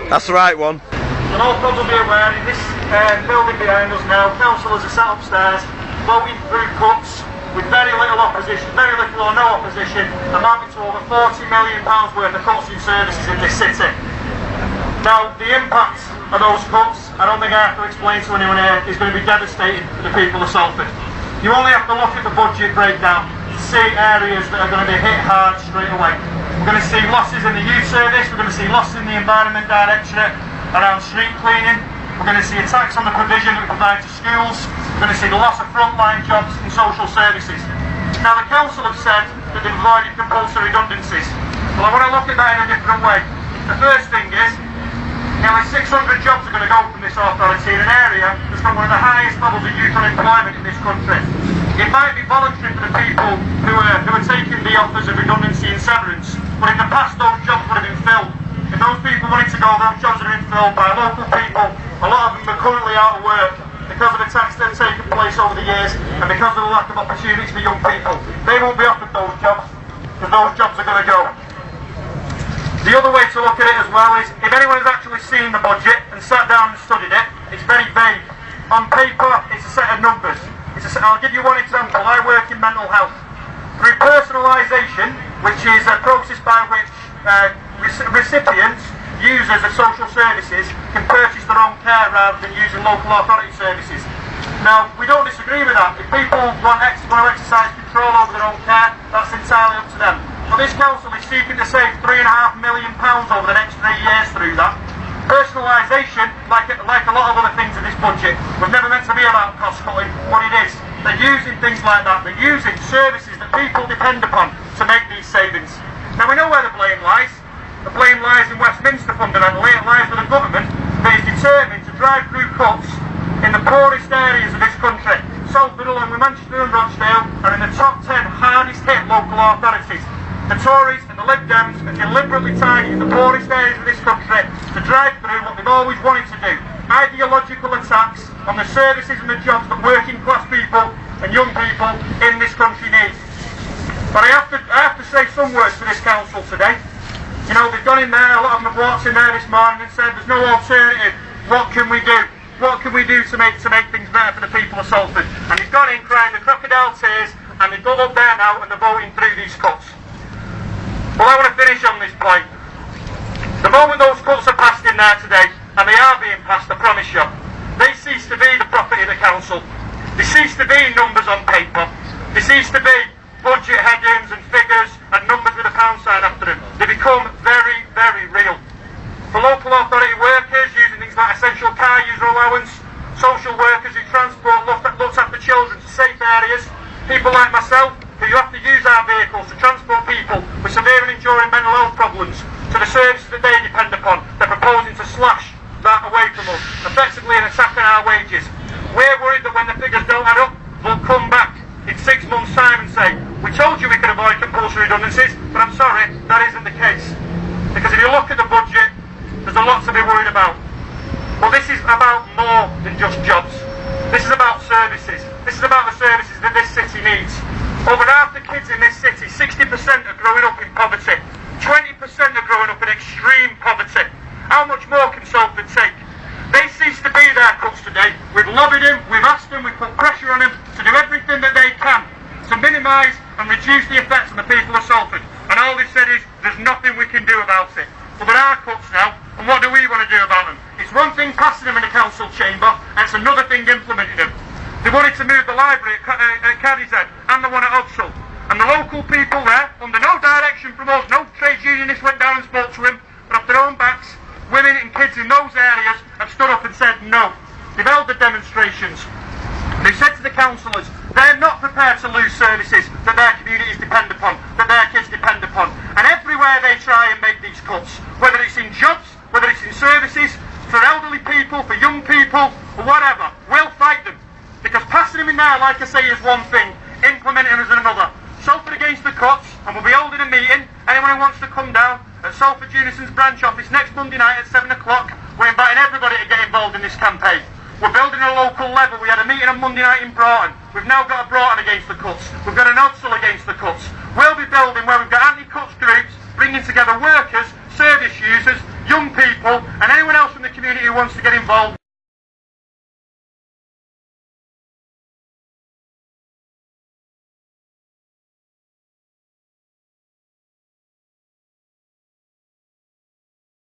That's the right one. You'll all probably be aware, in this building behind us now, councillors are sat upstairs voting through cuts with very little opposition, very little or no opposition, amounting to over £40 million worth of cuts in services in this city. Now, the impact of those cuts, I don't think I have to explain to anyone here, is going to be devastating for the people of Salford. You only have to look at the budget breakdown to see areas that are going to be hit hard straight away. We're going to see losses in the youth service, we're going to see losses in the Environment Directorate around street cleaning, we're going to see attacks on the provision that we provide to schools, we're going to see the loss of frontline jobs in social services. Now, the council have said that they've avoided compulsory redundancies. Well, I want to look at that in a different way. The first thing is, nearly 600 jobs are going to go from this authority in an area that's got one of the highest levels of youth unemployment in this country. It might be voluntary for the people who are taking the offers of redundancy and severance, but in the past those jobs would have been filled. If those people wanted to go, those jobs would have been filled by local people. A lot of them are currently out of work because of attacks that have taken place over the years and because of the lack of opportunities for young people. They won't be offered those jobs because those jobs are going to go. The other way to look at it as well is, if anyone has actually seen the budget and sat down and studied it, it's very vague. On paper, it's a set of numbers. I'll give you one example. I work in mental health. Through personalisation, which is a process by which recipients, users of social services, can purchase their own care rather than using local authority services. Now, we don't disagree with that. If people want to exercise control over their own care, that's entirely up to them. But this council is seeking to save £3.5 million over the next 3 years through that. Personalisation, like a lot of other things in this budget, was never meant to be about cost cutting, but it is. They're using things like that. They're using services that people depend upon to make these savings. Now, we know where the blame lies. The blame lies in Westminster fundamentally. It lies with a government that is determined to drive through cuts in the poorest areas of this country. Salford, along with Manchester and Rochdale, are in the top 10 hardest hit local authorities. The Tories and the Lib Dems are deliberately targeting the poorest areas of this country to drive through what they've always wanted to do: ideological attacks on the services and the jobs that working class people and young people in this country need. But I have to say some words to this council today. You know, they've gone in there, a lot of them have walked in there this morning and said there's no alternative. What can we do? What can we do to make things better for the people of Salford? And they've gone in crying the crocodile tears, and they've got up there now and they're voting through these cuts. Well, I want to finish on this point. The moment those cuts are passed in there today, and they are being passed, I promise you, they cease to be the property of the council. They cease to be numbers on paper. They cease to be budget headings and figures and numbers with a pound sign after them. They become very, very real. For local authority workers using things like essential car user allowance, social workers who transport looks after children to safe areas, people like myself who have to use our vehicles to transport people with severe and enduring mental health problems to the services that they depend upon. They're proposing to slash that away from us, effectively an attack on our wages. We're worried that when the figures don't add up, they'll come back in 6 months' time and say, we told you we could avoid compulsory redundancies, but I'm sorry, that isn't the case. Because if you look at the budget, there's a lot to be worried about. But this is about more than just jobs. This is about services. This is about the services that this city needs. Over half the kids in this city, 60% are growing up in poverty. 20% are growing up in extreme poverty. How much more can Salford take? They cease to be their cuts today. We've lobbied them, we've asked them, we've put pressure on them to do everything that they can to minimise and reduce the effects on the people of Salford. And all they've said is, there's nothing we can do about it. But there are cuts now, and what do we want to do about them? It's one thing passing them in the council chamber, and it's another thing implementing them. They wanted to move the library at Cadishead and the one at Odsall. And the local people there, under no direction from us, no trade unionists went down and spoke to him, but off their own backs, women and kids in those areas have stood up and said no. They've held the demonstrations. They've said to the councillors, they're not prepared to lose services that their communities depend upon, that their kids depend upon. And everywhere they try and make these cuts, whether it's in jobs, whether it's in services, for elderly people, for young people, or whatever, we'll fight them. Because passing them in there, like I say, is one thing, implementing them is another. Salford against the cuts, and we'll be holding a meeting. Anyone who wants to come down at Salford Unison's branch office next Monday night at 7 o'clock, we're inviting everybody to get involved in this campaign. We're building a local level. We had a meeting on Monday night in Broughton. We've now got a Broughton against the cuts. We've got an Odsall against the cuts. We'll be building where we've got anti-cuts groups, bringing together workers, service users, young people, and anyone the community who wants to get involved.